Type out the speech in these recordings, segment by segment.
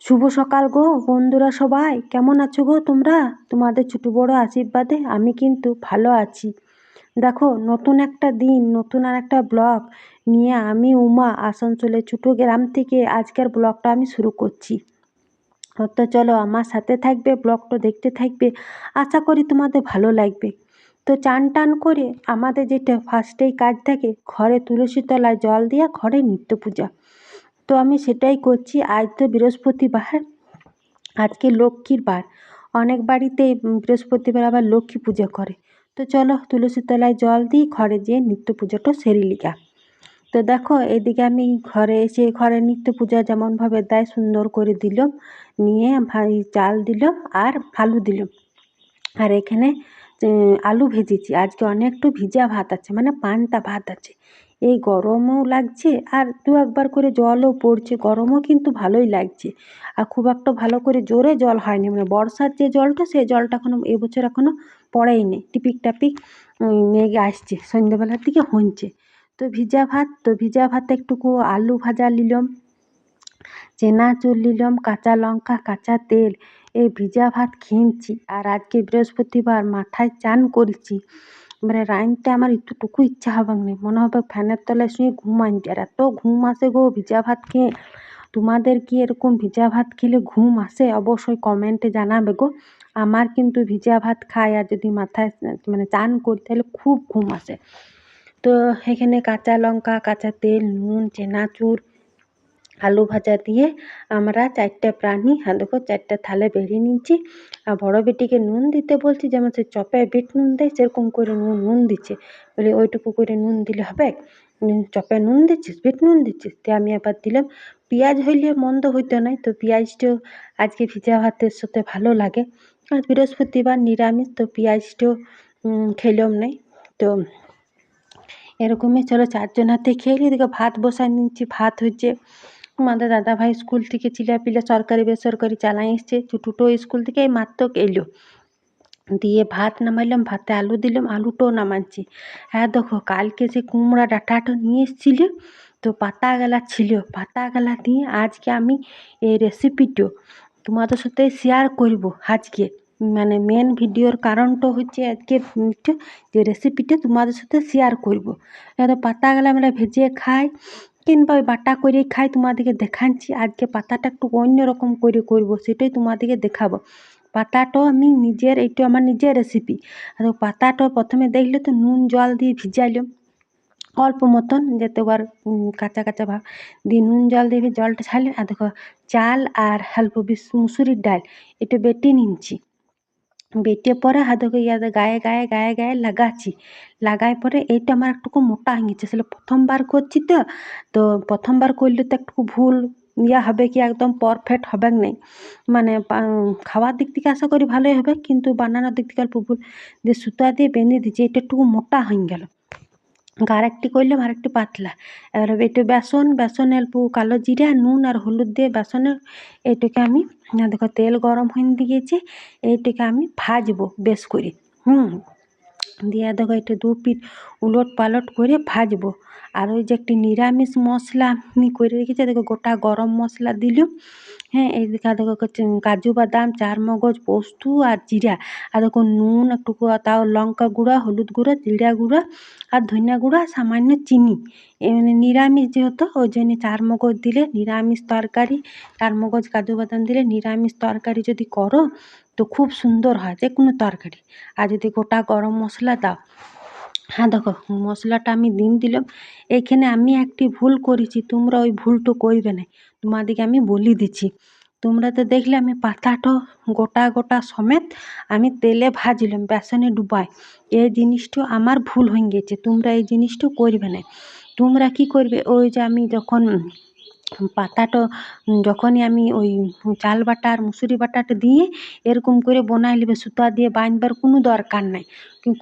শুভ সকাল গো বন্ধুরা, সবাই কেমন আছো গো তোমরা? তোমাদের ছোট বড় আশীর্বাদে আমি কিন্তু ভালো আছি। দেখো, নতুন একটা দিন, নতুন আর একটা ব্লগ নিয়ে আমি উমা আসানসোলের ছোট গ্রাম থেকে আজকের ব্লগটা আমি শুরু করছি। তো চলো আমার সাথে থাকবে, ব্লগটা দেখতে থাকবে, আশা করি তোমাদের ভালো লাগবে। তো চান টান করে আমাদের যেটা ফার্স্টেই কাজ থাকে, ঘরে তুলসী তলায় জল দিয়া ঘরে নিত্য পূজা। তো আমি সেটাই করছি। আজ তো বৃহস্পতিবার, আজকে লক্ষ্মীর বার। অনেক বাড়িতে বৃহস্পতিবার আবার লক্ষ্মী পুজো করে। তো চলো তুলসী তলায় জল দিই, ঘরে যেয়ে নিত্য পুজোটা সেরে লিগা। তো দেখো, এদিকে আমি ঘরে এসে ঘরে নিত্য পূজা যেমনভাবে দেয় সুন্দর করে দিলাম, নিয়ে ভাই চাল দিলাম আর আলু দিলাম। আর এখানে আলু ভেজেছি। আজকে অনেকটা ভিজা ভাত আছে, মানে পান্তা ভাত আছে। এই গরমও লাগছে আর দু একবার করে জলও পড়ছে, গরমও কিন্তু ভালোই লাগছে। আর খুব একটা ভালো করে জোরে জল হয়নি, মানে বর্ষার যে জলটা সেই জলটা এবছর এখনো পড়েইনি। টিপিক টাপিক মেঘ আসছে, সন্ধ্যেবেলার দিকে হচ্ছে। তো ভিজা ভাত, তো ভিজা ভাতে একটুকু আলু ভাজা নিলাম, চেনাচুর নিলাম, কাঁচা লঙ্কা, কাঁচা তেল, এই ভিজা ভাত খেয়েছি। আর আজকে বৃহস্পতিবার, মাথায় চান করেছি। মানে রাইনতে আমার একটুটুকু ইচ্ছা হবে না, মনে হবে ফ্যানের তলায় শুয়ে ঘুম আনছে। আর এত ঘুম আসে গো ভিজা ভাত খেয়ে। তোমাদের কি এরকম ভিজা ভাত খেলে ঘুম আসে? অবশ্যই কমেন্টে জানাবে গো। আমার কিন্তু ভিজা ভাত খাই আর যদি মাথায় মানে চান করি তাহলে খুব ঘুম আসে। তো এখানে কাঁচা লঙ্কা, কাঁচা তেল, নুন, চেনাচুর, আলু ভাজা দিয়ে আমরা চারটে প্রাণী, হ্যাঁ দেখো চারটে থালে বেড়ে নিচ্ছি। আর বড় বেটিকে নুন দিতে বলছি, যেমন সে চপে বিট নুন দেয় সেরকম করে নুন দিচ্ছে। বলে ওইটুকু করে নুন দিলে হবে? চপে নুন দিচ্ছিস, বিট নুন দিচ্ছিস? তো আমি আবার দিলাম। পেঁয়াজ হইলে মন্দ হইতো নাই, তো পেঁয়াজটাও আজকে ভিজা ভাতের সাথে ভালো লাগে। আর বৃহস্পতিবার নিরামিষ, তো পেঁয়াজটাও খেলাম নাই। তো এরকমই চলো চারজন হাতে খেয়ে নিই। এদিকে ভাত বসায় নিচ্ছি, ভাত হচ্ছে। আমাদের দাদাভাই স্কুল থেকে চিলাপিলা সরকারি বেসরকারি চালাই এসছে, ছোটো স্কুল থেকে এই মাত্র এলো। দিয়ে ভাত নামাইলাম, ভাতে আলু দিলাম, আলুটাও নামাচ্ছি। হ্যাঁ দেখো, কালকে যে কুমড়া ডাঁটাটা নিয়ে এসেছিল, তো পাতা গেলা ছিল, পাতা গেলা দিয়ে আজকে আমি এই রেসিপিটা তোমাদের সাথে শেয়ার করব আজকে। মানে মেন ভিডিওর কারণটা হচ্ছে আজকে যে রেসিপিটা তোমাদের সাথে শেয়ার করব। এবার পাতাগুলো আমরা ভেজে খাই কিংবা ওই বাটা করে খাই, তোমাদেরকে দেখাচ্ছি। আজকে পাতাটা একটু অন্যরকম করে করব, সেটাই তোমাদেরকে দেখাবো। পাতাটাও আমি নিজের, এইটা আমার নিজের রেসিপি। আর পাতাটা প্রথমে দেখলে তো নুন জল দিয়ে ভিজাইলাম অল্প মতন, যাতে ওর কাঁচা কাঁচা ভাব দিয়ে নুন জল দিয়ে জলটা ছাড়লে। আর দেখো, চাল আর অল্প মুসুরির ডাল এটা বেটে নিচ্ছি। বেটে পরে দেখো ইয়াতে গায়ে গায়ে গায়ে গায়ে লাগাচ্ছি। লাগাই পরে এইটা আমার একটুকু মোটা হয়ে গেছে, আসলে প্রথমবার করছি। তো তো প্রথমবার করলে তো একটু ভুল হবে, কি একদম পারফেক্ট হবে নাই। মানে খাওয়ার দিক থেকে আশা করি ভালোই হবে, কিন্তু বানানোর দিক থেকে অল্প ভুল। দিয়ে সুতা দিয়ে বেঁধে দিচ্ছি, এটা একটু মোটা হয়ে গেল। আরেকটি করলাম, আরেকটি পাতলা। এবার একটু বেসন অল্প কালো জিরা, নুন আর হলুদ দিয়ে বেসনের এইটাকে আমি দেখো তেল গরম হয়ে দিয়েছি। এইটাকে আমি ভাজবো বেশ করে। দিয়ে দেখো এটা দু পিঠ উলট পালট করে ভাজবো। আর ওই যে একটি নিরামিষ মশলা আমি করে রেখেছি, দেখো গোটা গরম মশলা দিলাম। হ্যাঁ, এইদিকে দেখো কাজু বাদাম, চারমগজ, পোস্ত আর জিরা। আর দেখো নুন একটু, তাও লঙ্কা গুঁড়া, হলুদ গুঁড়া, জিরা গুঁড়া আর ধনিয়া গুঁড়া, সামান্য চিনি। মানে নিরামিষ যেহেতু ওই জন্য চারমগজ দিলে নিরামিষ তরকারি, চারমগজ কাজু বাদাম দিলে নিরামিষ তরকারি যদি করো তো খুব সুন্দর হয় যে কোনো তরকারি। আর যদি গোটা গরম মশলা দাও। হ্যাঁ দেখো, মশলাটা আমি দিলাম। এইখানে আমি একটি ভুল করেছি, তোমরা ওই ভুলটা করবে না, তোমাদেরকে আমি বলে দিচ্ছি। তোমরা তো দেখলে আমি পাতাটা গোটা গোটা সমেত আমি তেলে ভাজলাম, বেসনে ডুবাই। এই জিনিসটা আমার ভুল হয়ে গেছে, তোমরা এই জিনিসটা করবে না। তোমরা কি করবে, ওই যে আমি যখন পাতাটা যখনই আমি ওই চাল বাটা আর মুসুরি বাটাটা দিয়ে এরকম করে বনাই নেবে, সুতা দিয়ে বাঁধবার কোনো দরকার নাই,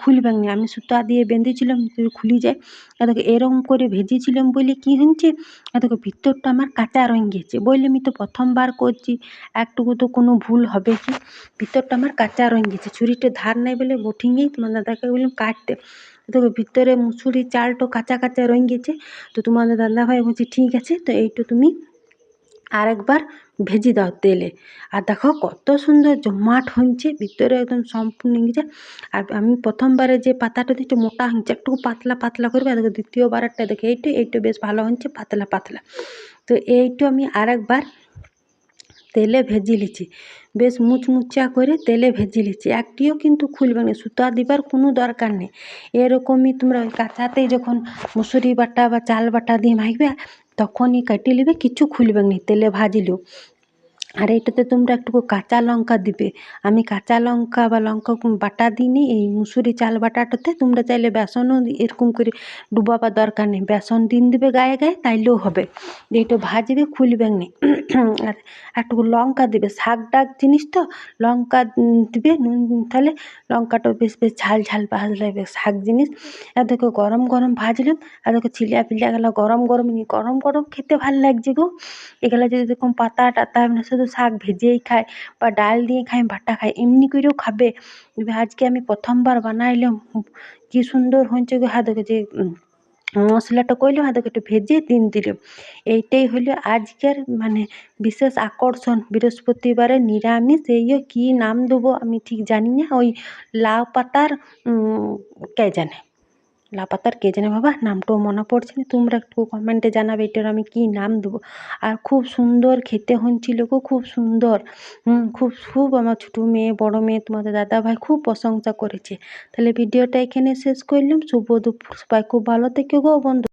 খুলবে না। আমি সুতা দিয়ে বেঁধেছিলাম, খুলে যায়। দেখো এরকম করে ভেজেছিলাম বলে কি হচ্ছে, দেখো ভিতরটা আমার কাঁচা রয়ে গেছে। বললে আমি তো প্রথমবার করছি, একটুকু তো কোনো ভুল হবে কি? ভিতরটা আমার কাঁচা রয়ে গেছে, ছুরিটা ধার নাই বলে বঠিয়েই তোমার দাদাকে বললাম কাটতে। দেখো ভিতরে মুসুরি চালটা কাঁচা কাঁচা রয়ে গেছে। তো তোমাদের দাদাভাই বলছে ঠিক আছে, তো এইটা তুমি আরেকবার ভেজে দাও তেলে। আর দেখো কত সুন্দর জমাট হয়েছে, ভিতরে একদম সম্পূর্ণ গেছে। আর আমি প্রথমবারে যে পাতাটা দিচ্ছি মোটা হয়েছে, একটু পাতলা পাতলা করবে। আর দ্বিতীয়বারটা দেখে এইটা বেশ ভালো হয়েছে, পাতলা পাতলা। তো এইটা আমি আরেকবার তেলে ভেজে লিছি, বেশ মুচমুচা করে তেলে ভেজে লিছি। একটিও কিন্তু খুলবে না, সুতা দিবার কোনো দরকার নেই। এরকমই তোমরা ওই কাঁচাতেই যখন মুসুরি বাটা বা চাল বাটা দিয়ে মাখবে, তখনই কেটে নেবে, কিছু খুলবে না তেলে ভাজলেও। আর এইটাতে তোমরা একটু কাঁচা লঙ্কা দিবে। আমি কাঁচা লঙ্কা বা লঙ্কা বাটা দিইনি এই মুসুরি চাল বাটাটাতে। তোমরা চাইলে বেসনও এরকম করে ডুবাবার দরকার নেই, বেসন দিন দিবে গায়ে গায়ে, তাইলেও হবে। এইটা ভাজবে, খুলবে না। আর একটু লঙ্কা দিবে, শাক ডাক জিনিস তো, লঙ্কা দিবে নুন, তাহলে লঙ্কাটাও বেশ বেশ ঝাল ঝাল ভাজলে বেশ শাক জিনিস। আর দেখো গরম গরম ভাজলাম, আর দেখো ছিলিয়া ফিলিয়া গেল গরম গরম। গরম গরম খেতে ভাল লাগছে গো। এগুলো যদি এরকম পাতা টাতা না, শুধু শাক ভেজেই খায় বা ডাল দিয়ে খায়, বাটা খায়, এমনি করেও খাবে। আজকে আমি প্রথমবার বানাইলাম, কি সুন্দর হয়েছে গো। হ্যাঁ দেখো যে মশলাটা করলাম, হ্যাঁ দেখো একটু ভেজে দিলাম। এইটাই হলো আজকের মানে বিশেষ আকর্ষণ। বৃহস্পতিবারে নিরামিষ। এইও কী নাম দেবো আমি ঠিক জানি না। ওই লাউ পাতার কে জানে, লাপাতার কে জানে বাবা, নামটাও মনে পড়ছে না। তোমরা একটু কমেন্টে জানাবে এটার আমি কী নাম দেবো। আর খুব সুন্দর খেতে হচ্ছিল গো, খুব সুন্দর। খুব খুব আমার ছোটো মেয়ে, বড় মেয়ে, তোমাদের দাদা ভাই খুব প্রশংসা করেছে। তাহলে ভিডিওটা এখানে শেষ করলাম। শুভ দুপুর, সবাই খুব ভালো থেকো গো বন্ধু।